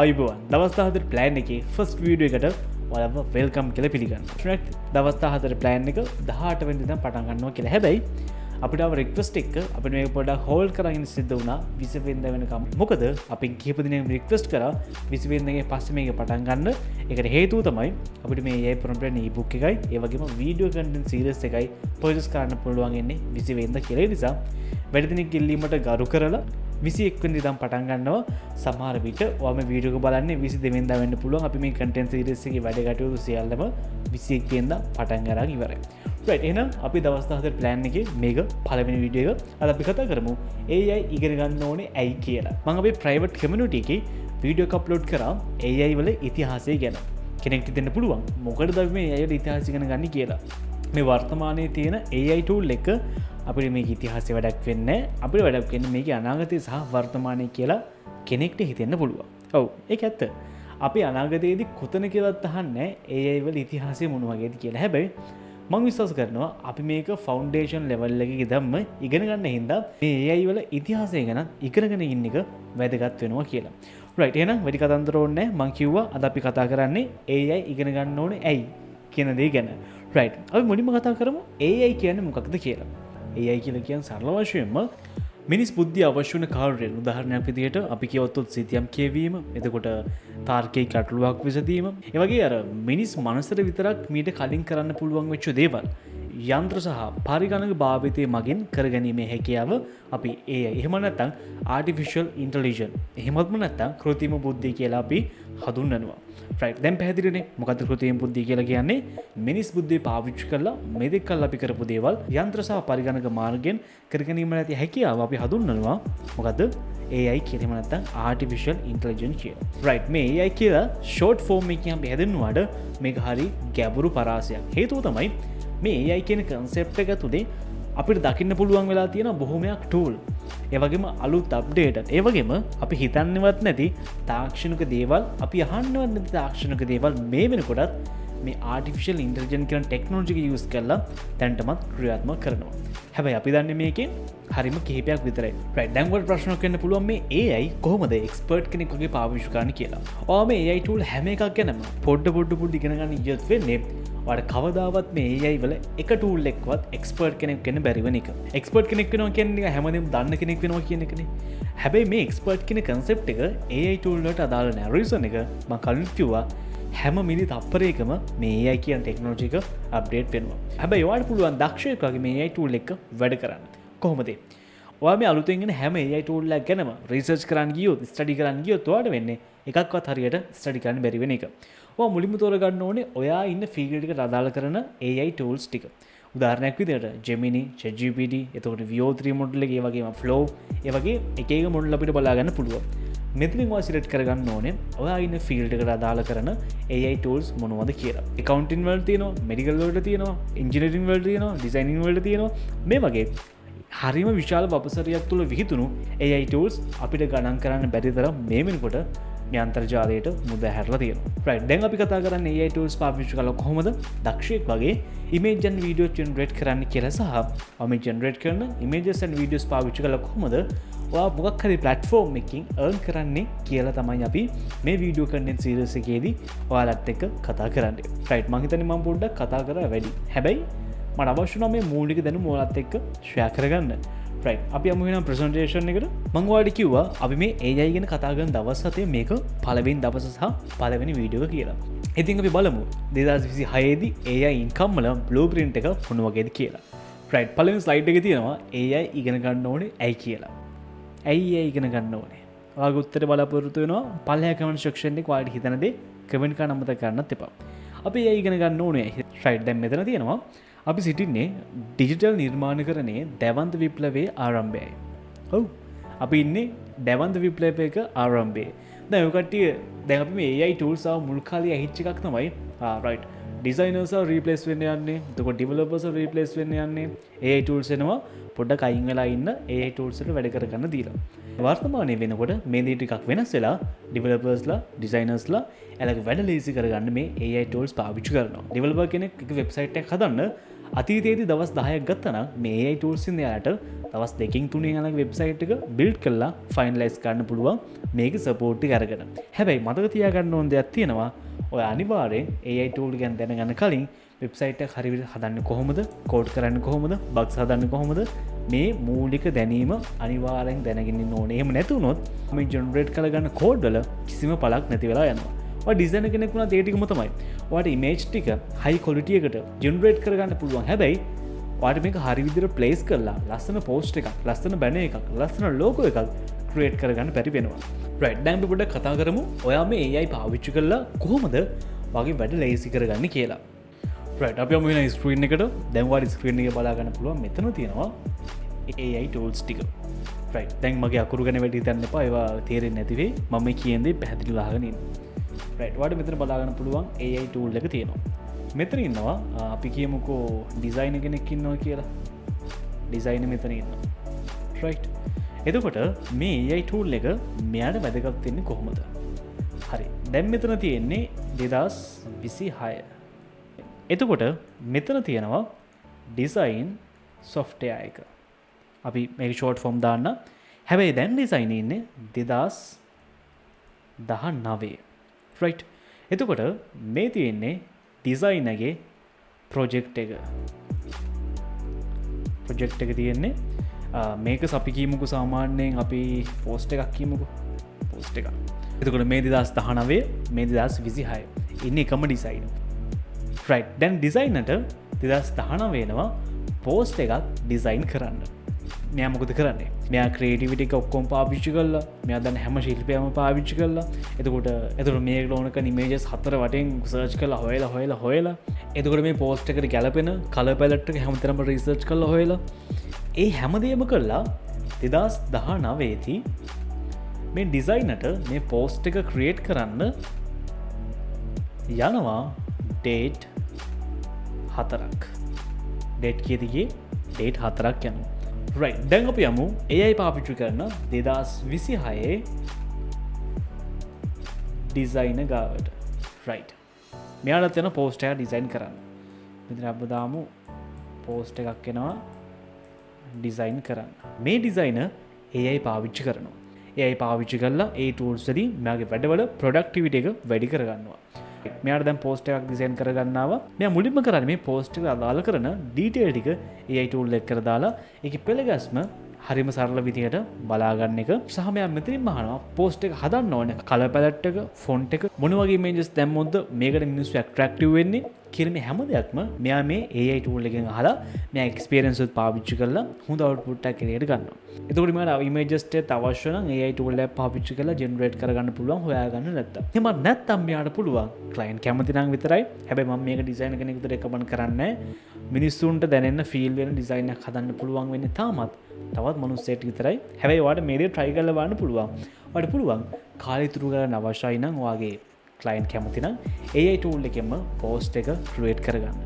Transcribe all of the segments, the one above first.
අයිබෝන් දවස්ථාහතර ප්ලෑන් එක first video එකට ඔයාලව වෙල්කම් කියලා පිළිගන්න. දවස්ථාහතර ප්ලෑන් එක 18 වෙනිදා පටන් ගන්නවා කියලා. හැබැයි අපිට රික්වෙස්ට් එක අපිට මේක පොඩ්ඩක් හෝල්ඩ් කරගෙන සිද්ධ වුණා 20 වෙනිදා වෙනකම්. මොකද අපි කීප දිනකින් රික්වෙස්ට් කරා 20 වෙනිදාගේ පස්සේ මේක පටන් ගන්න. ඒකට හේතුව තමයි අපිට මේ AI ප්‍රොම්ප්ට් e-book එකයි ඒ වගේම වීඩියෝ කන්ටෙන්ට් සීරීස් එකයි පර්චේස් කරන්න පුළුවන් ඉන්නේ 20 වෙනිදා කියලා. ඒ නිසා වැඩි දිනක් ඉල්ලීමට ගරු කරලා 21 වෙනිදා පටන් ගන්නවා. සමහර විට ඔයාම වීඩියෝ එක බලන්නේ 22 වෙනිදා වෙන්න පුළුවන්. අපි මේ කන්ටෙන්ට් සීරීස් එකේ වැඩ කටයුතු සියල්ලම 21 වෙනිදා පටන් අරන් ඉවරයි. රයිට්, එහෙනම් අපි දවස් 14 ප්ලෑන් එකේ මේක පළවෙනි වීඩියෝ එක. අද අපි කතා කරමු AI ඉගෙන ගන්න ඕනේ ඇයි කියලා. මම අපේ ප්‍රයිවට් කමියුනිටි එකේ වීඩියෝ එක අප්ලෝඩ් කරා AI වල ඉතිහාසය ගැන. කෙනෙක්ට දෙන්න පුළුවන් මොකටද අපි මේ AI වල ඉතිහාසය ඉගෙන ගන්න කියලා. මේ වර්තමානයේ තියෙන AI tool එක අපිට මේක ඉතිහාසය වැඩක් වෙන්නේ අපිට වැඩක් වෙන්නේ මේක අනාගතය සහ වර්තමානය කියලා කෙනෙක්ට හිතෙන්න පුළුවන්. ඔව් ඒක ඇත්ත. අපි අනාගතයේදී කොතන කියලාත් අහන්නේ AI වල ඉතිහාසය මොන වගේද කියලා. හැබැයි මම විශ්වාස කරනවා අපි මේක ෆවුන්ඩේෂන් ලෙවල් එකේ දැම්ම ඉගෙන ගන්න හින්දා මේ AI වල ඉතිහාසය ගැන ඉගෙනගෙන ඉන්න එක වැදගත් වෙනවා කියලා. රයිට්, එහෙනම් වැඩි කතන්දර ඕනේ නැහැ. මම කිව්වා අද අපි කතා කරන්නේ AI ඉගෙන ගන්න ඕනේ ඇයි කියන දේ ගැන. රයිට්, අපි මුලින්ම කතා කරමු AI කියන්නේ මොකක්ද කියලා. AI කියලා කියන්නේ සරල වශයෙන්ම මිනිස් බුද්ධිය අවශ්‍ය වෙන කාර්යය. උදාහරණයක් විදිහට අපි කියවොත් සිතියම් කියවීම, එතකොට තාර්කික ගැටලුවක් විසඳීම, ඒ වගේ අර මිනිස් මනසට විතරක් මීට කලින් කරන්න පුළුවන් වෙච්ච දේවල් යන්ත්‍ර සහ පරිගණක භාවිතය මගින් කරගැනීමේ හැකියාව අපි AI එහෙම නැත්නම් ආටිෆිෂල් ඉන්ටෙලිජන්ස් එහෙමත්ම නැත්නම් කෘත්‍රිම බුද්ධිය කියලා අපි හඳුන්වනවා. රයිට්, දැන් පැහැදිලිනේ මොකද්ද කෘත්‍රිම බුද්ධිය කියලා කියන්නේ? මිනිස් බුද්ධිය පාවිච්චි කරලා මේ දෙකල් අපි කරපු දේවල් යන්ත්‍ර සහ පරිගණක මාර්ගයෙන් කරගැනීම නැති හැකියාව අපි හඳුන්වනවා මොකද්ද? AI කියලා නැත්නම් ආටිෆිෂල් ඉන්ටෙලිජන්ස් කියලා. රයිට්, මේ AI කියලා ෂෝට් ෆෝම් එකකින් අපි හැදෙන්නවාට මේක හරි ගැඹුරු පරාසයක්. හේතුව තමයි මේ AI කියන කන්සෙප්ට් එක තුනේ අපිට දකින්න පුළුවන් වෙලා තියෙන බොහොමයක් ටූල්, ඒ වගේම අලුත් අප්ඩේට්, ඒ වගේම අපි හිතන්නවත් නැති තාක්ෂණික දේවල්, අපි අහන්නවත් නැති තාක්ෂණික දේවල් මේ වෙනකොටත් මේ ආටිෆිෂල් ඉන්ටෙලිජන්ස් කියන ටෙක්නොලොජි එක යූස් කරලා දැන්ටමත් ක්‍රියාත්මක කරනවා. හැබැයි අපි දන්නේ මේකෙන් හරිම කිහිපයක් විතරයි. රයිට්, දැන් ඔයාලට ප්‍රශ්නයක් වෙන්න පුළුවන් මේ AI කොහොමද එක්ස්පර්ට් කෙනෙක් වගේ පාවිච්චි කරන්න කියලා. ඔයා මේ AI tool හැම එකක් ගැනම පොඩ්ඩ ඉගෙන ගන්න ඉයත් වෙන්නේ ඔයාලට කවදාවත් මේ AI වල එක tool එකක්වත් එක්ස්පර්ට් කෙනෙක් වෙන්න බැරි වෙන එක. එක්ස්පර්ට් කෙනෙක් වෙනවා කියන්නේ හැමදේම දන්න කෙනෙක් වෙනවා කියන එකනේ. හැබැයි මේ එක්ස්පර්ට් කියන concept එක AI tool වලට අදාළ නැහැ. රීසන් එක මම කලින් කිව්වා හැම මිලි තප්පරයකම මේ AI කියන ටෙක්නොලොජි එක අප්ඩේට් වෙනවා. හැබැයි ඔයාලට පුළුවන් දක්ෂයෙක් වගේ මේ AI tool එක වැඩ කරන්න. කොහොමද? ඔයා මේ අලුතෙන් එන හැම AI tool එකක් ගැනම රිසර්ච් කරන්න ගියොත්, ස්ටඩි කරන්න ගියොත් ඔයාලට වෙන්නේ එකක්වත් හරියට ස්ටඩි කරන්න බැරි වෙන එක. ඔයා මුලින්ම තෝරගන්න ඕනේ ඔයා ඉන්න ෆීල්ඩ් එකට අදාළ කරන AI tools ටික. උදාහරණයක් විදිහට Gemini, ChatGPT, එතකොට VO3 මොඩල් එක, ඒ වගේම Flow, ඒ වගේ එක එක මොඩල් අපිට බලා ගන්න පුළුවන්. මෙතනින් ඔයා සිලෙක්ට් කරගන්න ඕනේ ඔයා ඉන්න ෆීල්ඩ් එකට අදාළ කරන AI tools මොනවද කියලා. accounting වලට තියෙනවා, medical වලට තියෙනවා, engineering වලට තියෙනවා, designing වලට තියෙනවා. මේ වගේ හරිම විශාල වපසරියක් තුළ විහිදුණු AI tools අපිට ගණන් කරන්න බැරි තරම් මේ වෙනකොට මේ අන්තර්ජාලයට මුද හැරලා තියෙනවා. රයිට්, දැන් අපි කතා කරන්නේ AI tools පාවිච්චි කරලා කොහොමද දක්ෂයෙක් වගේ image and video generate කරන්න කියලා සහ අපි generate කරන images and videos පාවිච්චි කරලා කොහොමද ඔයා මොකක් හරි platform එකකින් earn කරන්නේ කියලා තමයි අපි මේ video content series එකේදී ඔයාලත් එක්ක කතා කරන්නේ. රයිට්, මම හිතන්නේ මම පොඩ්ඩක් කතා කරා වැඩි. හැබැයි මට අවශ්‍ය නම් මේ මූලික දැනුම ඔයාලත් එක්ක share කරගන්න. රයිට්, අපි යමු එහෙනම් ප්‍රසන්ටේෂන් එකට. මම ඔයාලට කිව්වා අපි මේ AI ගැන කතා කරන දවස් 7 මේක පළවෙනි දවස සහ පළවෙනි වීඩියෝ එක කියලා. ඉතින් අපි බලමු 2026 දී AI ඉන්කම් වල බ්ලූප්‍රින්ට් එක මොන වගේද කියලා. රයිට්, පළවෙනි ස්ලයිඩ් එකේ තියෙනවා AI ඉගෙන ගන්න ඕනේ ඇයි කියලා. ඇයි AI ඉගෙන ගන්න ඕනේ? ඔයාගේ උත්තරේ බලාපොරොත්තු වෙනවා. පළවෙනි කමෙන්ට් සෙක්ෂන් එකේ ඔයාලට හිතන දේ කමෙන්ට් කරන්න අමතක කරන්නත් එපා. අපි AI ඉගෙන ගන්න ඕනේ. රයිට්, දැන් මෙතන තියෙනවා අපි සිටින්නේ ඩිජිටල් නිර්මාණකරණයේ දැවන්ත විප්ලවයේ ආරම්භයයි. ඔව්, අපි ඉන්නේ දැවන්ත විප්ලවයක ආරම්භයේ. දැන් ඔය කට්ටිය දැන් අපි මේ AI tools ආව මුල් කාලේ ඇහිච්ච එකක් තමයි රයිට් designers ආ replace වෙන්න යන්නේ. එතකොට developers ආ replace වෙන්න යන්නේ. AI tools එනවා පොඩ්ඩක් අයින් වෙලා ඉන්න AI tools වල වැඩ කර ගන්න දීලා. වර්තමානයේ වෙනකොට මේ දේ ටිකක් වෙනස් වෙලා developers ලා designers ලා එලක වැඩ ලේසි කරගන්න මේ AI tools පාවිච්චි කරනවා. developer කෙනෙක් එක website එකක් හදන්න අතීතයේදී දවස් 10ක් ගත්තා නම් මේ AI tools ඉන්න යාලට දවස් 2-3 යනක වෙබ්සයිට් එක බිල්ඩ් කරලා ෆයිනලයිස් කරන්න පුළුවන් මේකේ සපෝට් එක අරගෙන. හැබැයි මතක තියාගන්න ඕන දෙයක් තියෙනවා. ඔය අනිවාර්යෙන් AI tool ගැන දැනගන්න කලින් වෙබ්සයිට් එක හරි විදිහට හදන්නේ කොහොමද? කෝඩ් කරන්නේ කොහොමද? බග්ස් හදන්නේ කොහොමද? මේ මූලික දැනීම අනිවාර්යෙන් දැනගෙන ඉන්න ඕනේ. එහෙම නැතුනොත් මේ ජෙනරේට් කරගන්න කෝඩ් වල කිසිම පළක් නැති වෙලා යනවා. ඔය ඩිසයිනර් කෙනෙක් වුණා ඒ ටිකම තමයි. ඔයාට ඉමේජ් ටික හයි ක්වොලිටි එකට ජෙනරේට් කරගන්න පුළුවන්. හැබැයි ඔයාට මේක හරි විදිහට ප්ලේස් කරලා ලස්සන පෝස්ට් එකක්, ලස්සන බැනර් එකක්, ලස්සන ලෝගෝ එකක් ක්‍රියේට් කරගන්න බැරි වෙනවා. රයිට්, දැන් අපි පොඩ්ඩක් කතා කරමු ඔයා මේ AI පාවිච්චි කරලා කොහොමද වගේ වැඩ ලේසි කරගන්නේ කියලා. රයිට්, අපි යමු වෙන ස්ක්‍රීන් එකට. දැන් ඔයාලා ස්ක්‍රීන් එකේ බලා ගන්න පුළුවන් මෙතන තියෙනවා AI tools ටික. රයිට්, දැන් මගේ අකුරු ගැන වැඩි හිතන්න එපා. ඒවා තේරෙන්නේ නැති වෙයි. මම මේ කියන දේ පැහැදිලිව අහගෙන ඉන්න. රයිට්, ඔයාලට මෙතන බලා ගන්න පුළුවන් AI tool එක තියෙනවා. මෙතන ඉන්නවා අපි කියමුකෝ ඩිසයිනර් කෙනෙක් ඉන්නවා කියලා. ඩිසයිනර් මෙතන ඉන්නවා. රයිට්, එතකොට මේ AI tool එක මෙයාට වැදගත් වෙන්නේ කොහොමද? හරි, දැන් මෙතන තියෙන්නේ 2026. එතකොට මෙතන තියෙනවා ඩිසයින් software එක. අපි මේක ෂෝට් ෆෝම් දාන්න. හැබැයි දැන් ඩිසයින් ඉන්නේ 2019. රයිට්, එතකොට මේ තියෙන්නේ ඩිසයිනර්ගේ ප්‍රොජෙක්ට් එක. ප්‍රොජෙක්ට් එක තියෙන්නේ මේක අපි කියමුකෝ සාමාන්‍යයෙන් අපි පෝස්ට් එකක් කියමුකෝ. පෝස්ට් එකක්. එතකොට මේ 2019 මේ 2026 ඉන්නේ එකම ඩිසයිනර්. රයිට්, දැන් ඩිසයිනර්ට 2019 වෙනවා පෝස්ට් එකක් ඩිසයින් කරන්න. මෙයා මොකද කරන්නේ? මෙයා ක්‍රියේටිවිටි එක ඔක්කොම පාවිච්චි කරලා, මෙයා දැන් හැම ශිල්පියම පාවිච්චි කරලා, එතකොට මේකට ඕන කරන ඉමේජස් 4 වටෙන් සර්ච් කරලා හොයලා එතකොට මේ පෝස්ට් එකට ගැලපෙන කලර් පැලට් එක හැමතැනම රිසර්ච් කරලා හොයලා ඒ හැමදේම කරලා 2019 දී මේ ඩිසයිනර්ට මේ පෝස්ට් එක ක්‍රියේට් කරන්න යනවා ඩේට් 4ක්. ඩේට් කීයදගේ ඩේට් 4ක් යනවා. රයිට්, දැන් අපි යමු AI පාවිච්චි කරන 2026 ඩිසයිනර් ගාවට. රයිට්, මෙයාලත් යන පෝස්ට් එක ඩිසයින් කරන්න. මෙතන අපි දාමු පෝස්ට් එකක් එනවා ඩිසයින් කරන්න. මේ ඩිසයිනර් AI පාවිච්චි කරනවා. AI පාවිච්චි කරලා ඒ tools වලින් මෙයාගේ වැඩවල productivity එක වැඩි කරගන්නවා. මෙයාට දැන් පෝස්ට් එකක් ඩිසයින් කරගන්නවා. මෙයා මුලින්ම කරන්නේ මේ පෝස්ට් එකට අදාළ කරන ඩීටේල් ටික AI tool එකකට දාලා ඒකේ පෙළගැස්ම හරිම සරල විදිහට බලාගන්න එක. සහ මෙයා මෙතනින්ම අහනවා පෝස්ට් එක හදන්න ඕනේ කලර් පැලට් එක, ෆොන්ට් එක මොන වගේ ඉමේජස් දැම්මොත්ද මේකට මිනිස්සු ඇට්‍රැක්ටිව් වෙන්නේ කියන මේ හැම දෙයක්ම මෙයා මේ AI tool එකෙන් අහලා මෙයා එක්ස්පීරියන්ස් එක පාවිච්චි කරලා හොඳ අවුට්පුට් එකක් එළියට ගන්නවා. එතකොට මෙයාට ඉමේජස් ටික අවශ්‍ය නම් AI tool එක පාවිච්චි කරලා ජෙනරේට් කරගන්න පුළුවන් හොයාගන්න නැත්තම්. එහෙම නැත්තම් මෙයාට පුළුවන් ක්ලයන්ට් කැමති නම් විතරයි. හැබැයි මම මේක ඩිසයිනර් කෙනෙකුට රෙකමන්ඩ් කරන්නේ මිනිස්සුන්ට දැනෙන්න ෆීල් වෙන ඩිසයින් එකක් හදන්න පුළුවන් වෙන්නේ තාමත් තවත් මනුස්සයෙක් විතරයි. හැබැයි ඔයාලට මේ දේ try කරලා බලන්න පුළුවන්. ඔයාලට පුළුවන් කාලය ඉතුරු කරන්න අවශ්‍යයි නම් ඔයාගේ ක්ලයින්ට් කැමති නම් AI tool එකෙන්ම පෝස්ට් එක ක්‍රියේට් කරගන්න.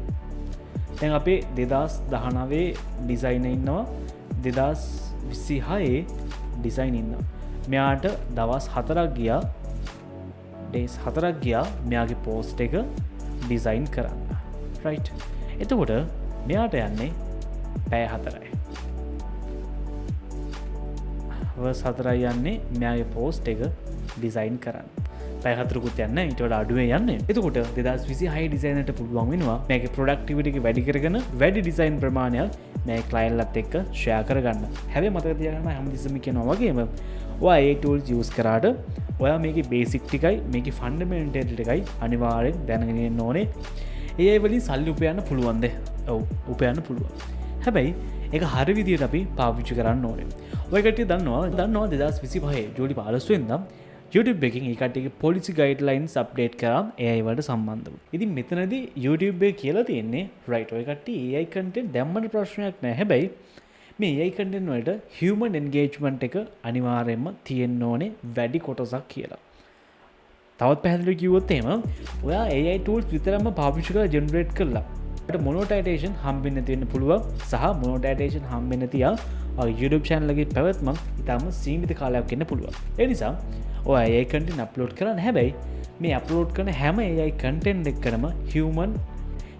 දැන් අපේ 2019 ඩිසයිනර් ඉන්නවා, 2026 ඩිසයින් ඉන්නවා. මෙයාට දවස් 4ක් ගියා, ඩේස් 4ක් ගියා මෙයාගේ පෝස්ට් එක ඩිසයින් කරන්න. රයිට්, එතකොට මෙයාට යන්නේ පැය 4යි. වර්ස් 4යි යන්නේ මෙයාගේ පෝස්ට් එක ඩිසයින් කරන්න. පැය 4කුත් යන්නේ ඊට වඩා අඩුවේ යන්නේ. එතකොට 2026 ඩිසයිනර්ට පුළුවන් වෙනවා මේකේ ප්‍රොඩක්ටිවිටි එක වැඩි කරගෙන වැඩි ඩිසයින් ප්‍රමාණයක් මේ ක්ලයන්ට්ලත් එක්ක ෂෙයා කරගන්න. හැබැයි මතක තියාගන්න හැමතිස්සෙම කියනවා වගේම ඔයා AI tools use කරාට ඔයා මේකේ බේසික් ටිකයි මේකේ ෆන්ඩමෙන්ටල් ටිකයි අනිවාර්යෙන් දැනගෙන ඉන්න ඕනේ. AI වලින් සල්ලි උපයන්න පුළුවන්ද? ඔව්, උපයන්න පුළුවන්. හැබැයි ඒක හරි විදියට අපි පාවිච්චි කරන්න ඕනේ. ඔය කට්ටිය දන්නවා 2025 ජූලි 15 වෙනිදා YouTube එකකින් ඒ කට්ටියගේ policy guidelines update කරා AI වලට සම්බන්ධව. ඉතින් මෙතනදී YouTube එක කියලා තියෙන්නේ right ඔය කට්ටිය AI content දැම්මට ප්‍රශ්නයක් නැහැ. හැබැයි මේ AI content වලට human engagement එක අනිවාර්යයෙන්ම තියෙන්න ඕනේ වැඩි කොටසක් කියලා. තවත් පැහැදිලිව කිව්වොත් එහෙම ඔයා AI tools විතරම පාවිච්චි කරලා generate කරලා මොනොටයිටේෂන් හම්බෙන්න තියෙන පුළුවන් සහ මොනොටයිටේෂන් හම්බෙන්න තියා YouTube channel එකේ පැවැත්ම ඉතාම සීමිත කාලයක් වෙන්න පුළුවන්. ඒ නිසා ඔයා AI content upload කරන්න. හැබැයි මේ upload කරන හැම AI content එකකම human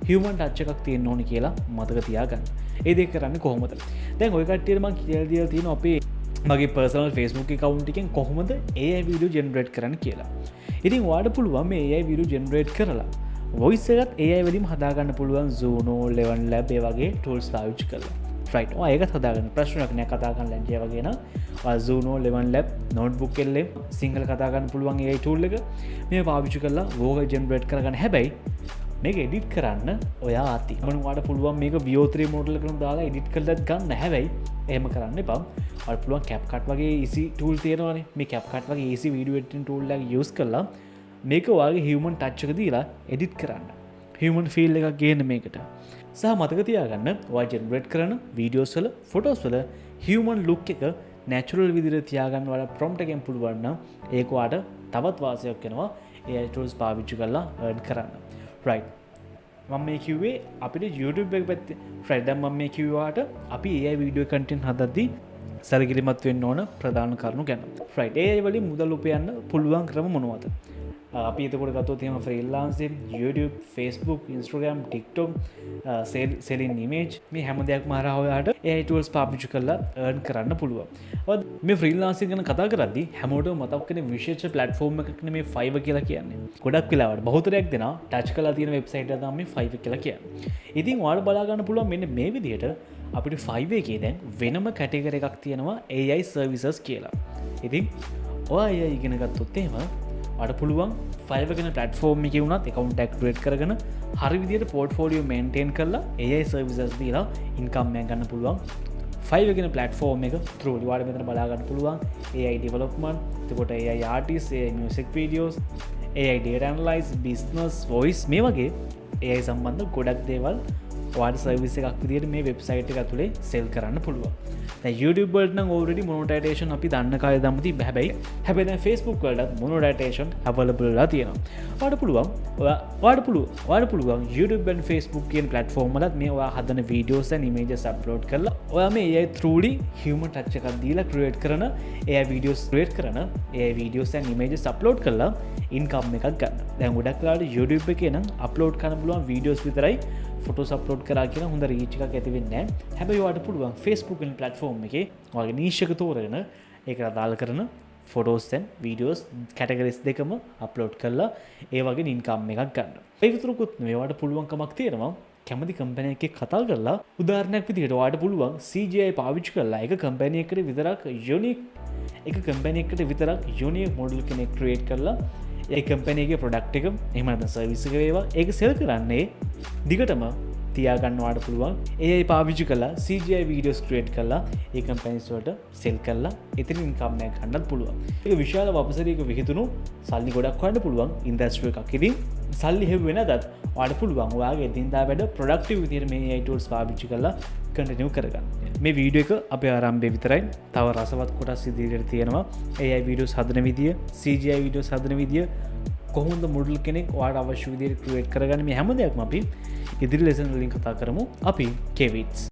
human touch එකක් තියෙන්න ඕනේ කියලා මතක තියාගන්න. ඒ දෙක කරන්නේ කොහොමද? දැන් ඔය කට්ටියට මම කියලා දීලා තියෙනවා අපේ මගේ පර්සනල් Facebook account එකෙන් කොහොමද AI වීඩියෝ ජෙනරේට් කරන්න කියලා. ඉතින් ඔයාලට පුළුවන් මේ AI වීඩියෝ ජෙනරේට් කරලා voice එකත් AI වලින්ම හදාගන්න පුළුවන් Zuno, Level Lab ඒ වගේ tools පාවිච්චි කරලා. right. ඔයා ඒකත් හදාගන්න ප්‍රශ්නයක් නෑ කතා කරන්න ලැජ්ජය වගේ නම්. ඔයා Zuno, Level Lab, Notebook LM Sinhala කතා ගන්න පුළුවන් AI tool එක මේ පාවිච්චි කරලා voice generate කරගන්න. හැබැයි මේක edit කරන්න ඔයා ආති. ඔයාලට පුළුවන් මේක VO3 model එකකට දාලා edit කරලත් ගන්න. හැබැයි එහෙම කරන්න එපා. ඔයාලට පුළුවන් CapCut වගේ easy tool තියෙනවානේ. මේ CapCut වගේ easy video editing tool එක use කරලා මේක ඔයාගේ human touch එක දීලා edit කරන්න. human feel එකක් ගේන්න මේකට. සහ මතක තියාගන්න ඔයා generate කරන videos වල photos වල human look එක natural විදිහට තියාගන්න ඔයාලා prompt එකෙන් පුළුවන් නම් ඒක ඔයාලට තවත් වාසියක් වෙනවා AI tools පාවිච්චි කරලා earn කරන්න. right. මම මේ කිව්වේ අපිට YouTube එක පැත්තේ right. දැන් මම මේ කිව්වාට අපි AI video content හදද්දී සැලකිලිමත් වෙන්න ඕන ප්‍රධාන කරුණු ගැන. right. AI වලින් මුදල් උපයන්න පුළුවන් ක්‍රම මොනවද? අපි එතකොට ගත්තොත් එහෙම freelancing, YouTube, Facebook, Instagram, TikTok, selling image මේ හැම දෙයක්ම හරහා ඔයාලට AI tools පාවිච්චි කරලා earn කරන්න පුළුවන්. ඔය මේ freelancing ගැන කතා කරද්දී හැමෝටම මතක් වෙන විශේෂ platform එකක් නෙමේ Fiverr කියලා කියන්නේ. ගොඩක් වෙලාවට බහුතරයක් දෙනා touch කරලා තියෙන website එක තමයි Fiverr කියලා කියන්නේ. ඉතින් ඔයාලට බලා ගන්න පුළුවන් මෙන්න මේ විදිහට අපිට Fiverr එකේ දැන් වෙනම category එකක් තියෙනවා AI services කියලා. ඉතින් ඔයා AI ඉගෙන ගත්තොත් එහෙම අට පුළුවන් Fiverr කියන platform එකේ වුණත් account activate කරගෙන හරි විදිහට portfolio maintain කරලා AI services දීලා income එක ගන්න පුළුවන්. Fiverr කියන platform එක through ඔයාලට මෙතන බලා ගන්න පුළුවන් AI development, එතකොට AI artists, AI music videos, AI data analysis, business, voice මේ වගේ AI සම්බන්ධ ගොඩක් දේවල් ඔයාලට service එකක් විදිහට මේ website එක ඇතුලේ sell කරන්න පුළුවන්. දැන් YouTube වලට නම් already monetization අපි දන්න කාලේ දම්ම තිබ්බ. හැබැයි දැන් Facebook වලට monetization available වෙලා තියෙනවා. ඔයාලට පුළුවන් YouTube and Facebook කියන platform වලත් මේ ඔයා හදන videos and images upload කරලා ඔයා මේ AI truly human touch එකක් දීලා create කරන AI videos create කරන AI videos and images upload කරලා income එකක් ගන්න. දැන් ගොඩක් වෙලාවට YouTube එකේ නම් upload කරන්න පුළුවන් videos විතරයි ෆොටෝස් අප්ලෝඩ් කරා කියන හොඳ රීච් එකක් ඇති වෙන්නේ නැහැ. හැබැයි ඔයාලට පුළුවන් Facebook වෙන platform එකේ ඔයාගේ niche එක තෝරගෙන ඒකට අදාළ කරන photos and videos categories දෙකම අප්ලෝඩ් කරලා ඒ වගේ income එකක් ගන්න. ඒ විතරකුත් නෙවෙයි ඔයාලට පුළුවන්කමක් තියෙනවා කැමති කම්පැනි එකේ කතා කරලා උදාහරණයක් විදිහට ඔයාලට පුළුවන් CGI පාවිච්චි කරලා ඒක කම්පැනි එකකට විතරක් unique model කෙනෙක් create කරලා ඒ කම්පැනිගේ ප්‍රොඩක්ට් එක එහෙම නැත්නම් සර්විස් එක වේවා ඒක සෙල් කරන්නේ දිගටම තියාගන්නවාට පුළුවන් AI පාවිච්චි කරලා CGI වීඩියෝස් ක්‍රියේට් කරලා ඒ කම්පැනිස් වලට සෙල් කරලා එතන ඉන්කම් එකක් ගන්නත් පුළුවන්. ඒක විශාල වපසරියක විහිදුණු සල්ලි ගොඩක් හොයන්න පුළුවන් ඉන්ඩස්ට්‍රි එකක්. ඉතින් සල්ලි හෙව්වේ නැතත් ඔයාලට පුළුවන් ඔයාගේ එදිනදා වැඩ ප්‍රොඩක්ටිව් විදිහට මේ AI tools පාවිච්චි කරලා කන්ටිනියු කරගන්න. මේ වීඩියෝ එක අපේ ආරම්භයේ විතරයි. තව රසවත් කොටස් ඉදිරියට තියෙනවා. AI වීඩියෝස් හදන විදිය, CGI වීඩියෝස් හදන විදිය, කොහොමද මොඩල් කෙනෙක් ඔයාලට අවශ්‍ය විදිහට ක්‍රියේට් කරගන්නේ මේ හැම දෙයක්ම අපි ඉදිරි ලෙසන් වලින් කතා කරමු. අපි KVITS